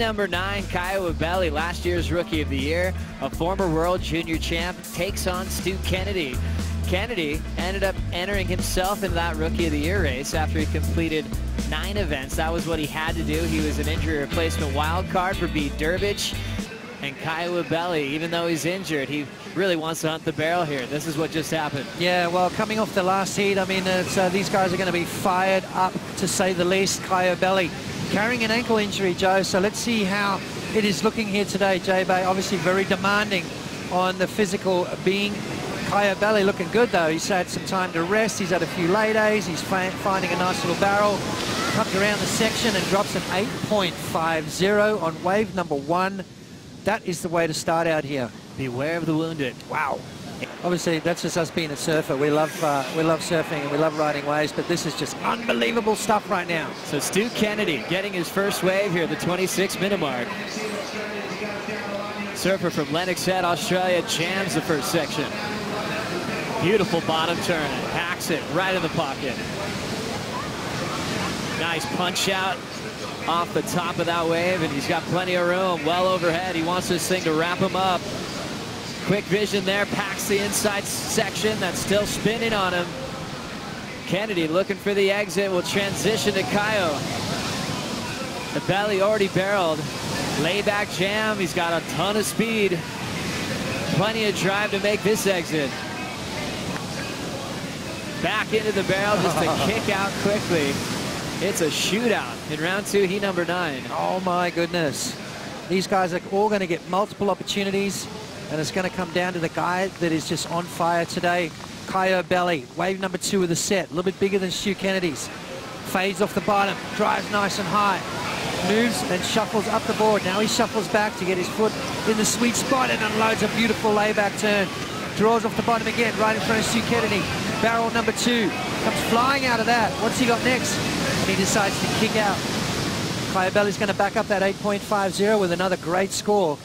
number 9, Caio Ibelli, last year's Rookie of the Year, a former World Junior Champ, takes on Stu Kennedy. Kennedy ended up entering himself in that Rookie of the Year race after he completed 9 events. That was what he had to do. He was an injury replacement wild card for B. Durbich. And Caio Ibelli, even though he's injured, he really wants to hunt the barrel here. This is what just happened. Yeah, well, coming off the last heat, I mean, these guys are going to be fired up, to say the least. Caio Ibelli carrying an ankle injury, Joe, so let's see how it is looking here today. jbay obviously very demanding on the physical being. Caio Ibelli looking good, though. He's had some time to rest. He's had a few lay days. He's finding a nice little barrel. Comes around the section and drops an 8.50 on wave number 1. That is the way to start out here. Beware of the wounded. Wow. Obviously, that's just us being a surfer. We love surfing and we love riding waves, but this is just unbelievable stuff right now. So Stu Kennedy getting his first wave here at the 26-minute mark. Surfer from Lennox Head, Australia, jams the first section. Beautiful bottom turn, packs it right in the pocket. Nice punch out off the top of that wave, and he's got plenty of room, well overhead. He wants this thing to wrap him up. Quick vision there, packs the inside section that's still spinning on him. Kennedy looking for the exit, will transition to Caio. Abelli already barreled. Layback jam, he's got a ton of speed. Plenty of drive to make this exit. Back into the barrel just to kick out quickly. It's a shootout in round 2, heat number 9. Oh my goodness. These guys are all going to get multiple opportunities, and it's going to come down to the guy that is just on fire today. Caio Ibelli, wave number 2 of the set, a little bit bigger than Stu Kennedy's. Fades off the bottom, drives nice and high. Moves and shuffles up the board. Now he shuffles back to get his foot in the sweet spot and unloads a beautiful layback turn. Draws off the bottom again, right in front of Stu Kennedy. Barrel number 2 comes flying out of that. What's he got next? And he decides to kick out. Caio Ibelli's going to back up that 8.50 with another great score.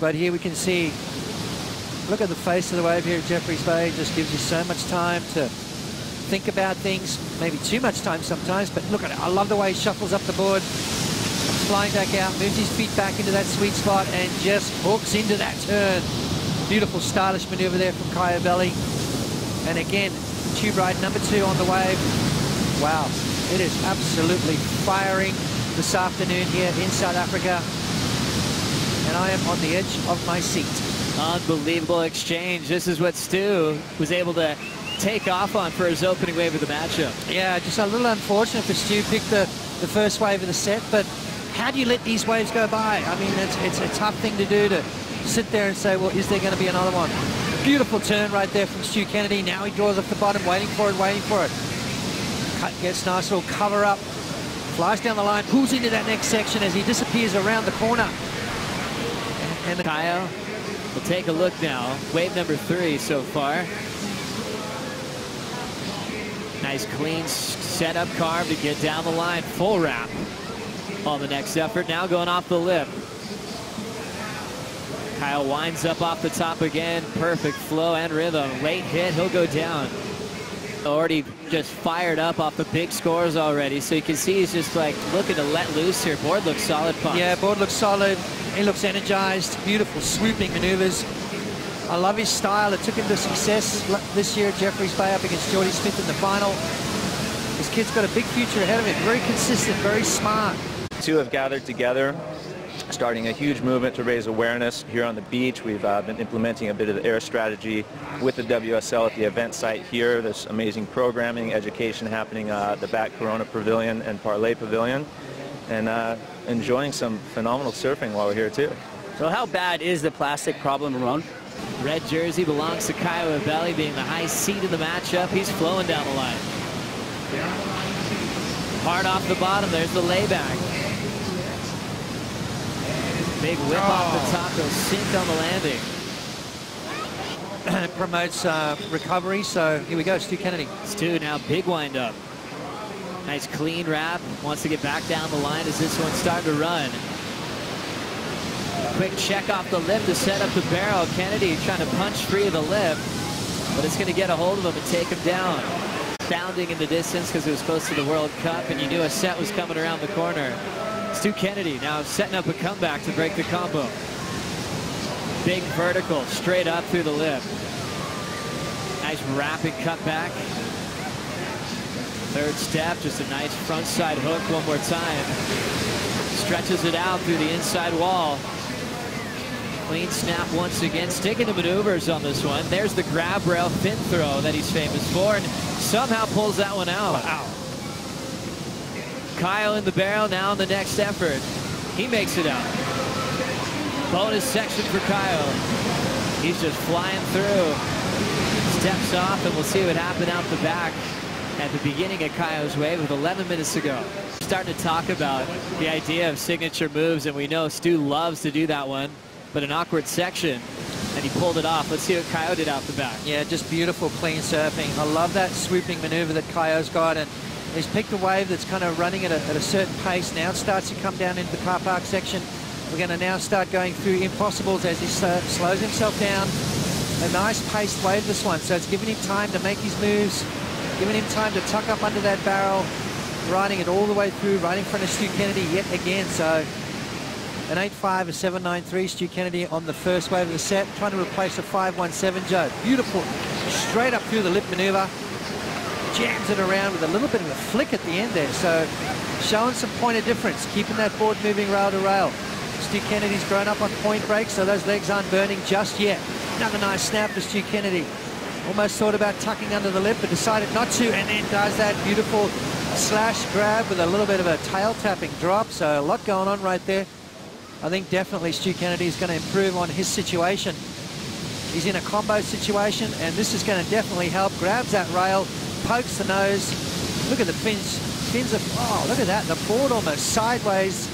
But here we can see, look at the face of the wave here at Jeffreys Bay. It just gives you so much time to think about things, maybe too much time sometimes, but look at it. I love the way he shuffles up the board, comes flying back out, moves his feet back into that sweet spot, and just hooks into that turn. Beautiful, stylish maneuver there from Caio Ibelli. And again, tube ride number 2 on the wave. Wow, it is absolutely firing this afternoon here in South Africa. And I am on the edge of my seat. Unbelievable exchange. This is what Stu was able to take off on for his opening wave of the matchup. Yeah, just a little unfortunate for Stu. Picked the first wave of the set, but how do you let these waves go by? I mean, it's a tough thing to do, to sit there and say, well, is there going to be another one? Beautiful turn right there from Stu Kennedy. Now he draws off the bottom, waiting for it. Gets nice little cover up, flies down the line, pulls into that next section as he disappears around the corner. And Caio will take a look now. Wave number 3 so far. Nice clean setup carve to get down the line. Full wrap on the next effort. Now going off the lip. Caio winds up off the top again. Perfect flow and rhythm. Late hit, he'll go down. Already just fired up off the big scores already. So you can see he's just like looking to let loose here. Board looks solid, Pump. Yeah, board looks solid. He looks energized. Beautiful swooping maneuvers. I love his style. It took him to success this year at Jeffreys Bay up against Jordy Smith in the final. This kid's got a big future ahead of him. Very consistent, very smart. 2 have gathered together, starting a huge movement to raise awareness here on the beach. We've been implementing a bit of the air strategy with the WSL at the event site here. There's amazing programming, education happening at the back Corona Pavilion and Parlay Pavilion, and enjoying some phenomenal surfing while we're here too. So how bad is the plastic problem, Ramon? Red jersey belongs to Caio Ibelli, being the high seed in the matchup. He's flowing down the line. Hard off the bottom, there's the layback. Big whip off the top, he'll sink on the landing. It promotes recovery, so here we go, Stu Kennedy. Stu now big wind up. Nice clean wrap, wants to get back down the line as this one's starting to run. Quick check off the lip to set up the barrel. Kennedy trying to punch free of the lip, but it's going to get a hold of him and take him down. Bounding in the distance because it was close to the World Cup, and you knew a set was coming around the corner. Stu Kennedy now setting up a comeback to break the combo. Big vertical, straight up through the lip. Nice rapid cutback. Third step, just a nice front side hook one more time. Stretches it out through the inside wall. Clean snap once again, sticking to maneuvers on this one. There's the grab rail fin throw that he's famous for, and somehow pulls that one out. Wow. Caio in the barrel now in the next effort. He makes it out. Bonus section for Caio. He's just flying through. Steps off, and we'll see what happened out the back at the beginning of Caio's wave with 11 minutes to go. Starting to talk about the idea of signature moves, and we know Stu loves to do that one, but an awkward section, and he pulled it off. Let's see what Caio did out the back. Yeah, just beautiful clean surfing. I love that swooping maneuver that Caio's got, and he's picked a wave that's kind of running at a certain pace. Now it starts to come down into the car park section. We're going to now start going through impossibles as he slows himself down. A nice paced wave, this one, so it's giving him time to make his moves, giving him time to tuck up under that barrel, riding it all the way through, right in front of Stu Kennedy yet again. So an 8.5, a 7.93, Stu Kennedy on the first wave of the set, trying to replace a 5.17, Joe. Beautiful, straight up through the lip maneuver, jams it around with a little bit of a flick at the end there. So showing some point of difference, keeping that board moving rail to rail. Stu Kennedy's grown up on point brakes, so those legs aren't burning just yet. Another nice snap for Stu Kennedy. Almost thought about tucking under the lip, but decided not to, and then does that beautiful slash grab with a little bit of a tail tapping drop. So a lot going on right there. I think definitely Stu Kennedy is going to improve on his situation. He's in a combo situation, and this is going to definitely help. Grabs that rail, pokes the nose. Look at the fins. Fins are, oh, look at that. The board almost sideways,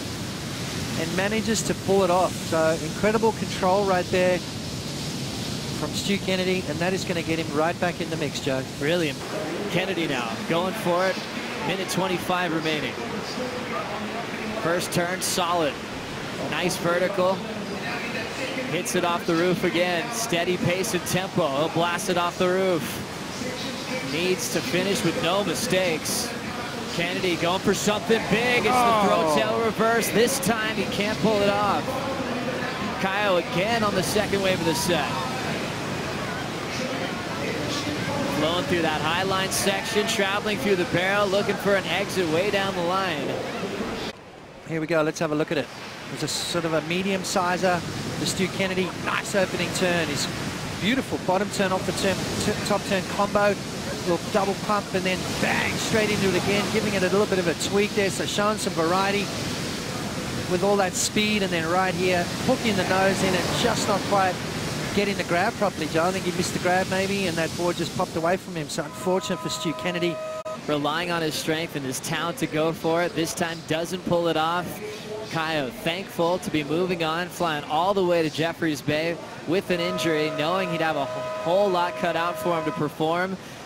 and manages to pull it off. So incredible control right there from Stu Kennedy, and that is going to get him right back in the mix, Joe. Really, Kennedy now going for it. Minute 25 remaining. First turn, solid. Nice vertical. Hits it off the roof again. Steady pace and tempo. He'll blast it off the roof. Needs to finish with no mistakes. Kennedy going for something big. It's the throw tail reverse. This time he can't pull it off. Caio again on the second wave of the set. Flowing through that high line section, traveling through the barrel, looking for an exit way down the line. Here we go, let's have a look at it. There's a sort of a medium sizer to Stu Kennedy. Nice opening turn. His beautiful bottom turn off the top turn combo. Little double pump, and then bang, straight into it again, giving it a little bit of a tweak there. So showing some variety with all that speed, and then right here, hooking the nose in and just not quite getting the grab properly, Joe. I think he missed the grab maybe, and that board just popped away from him. So unfortunate for Stu Kennedy. Relying on his strength and his talent to go for it. This time doesn't pull it off. Caio thankful to be moving on, flying all the way to Jeffreys Bay with an injury, knowing he'd have a whole lot cut out for him to perform.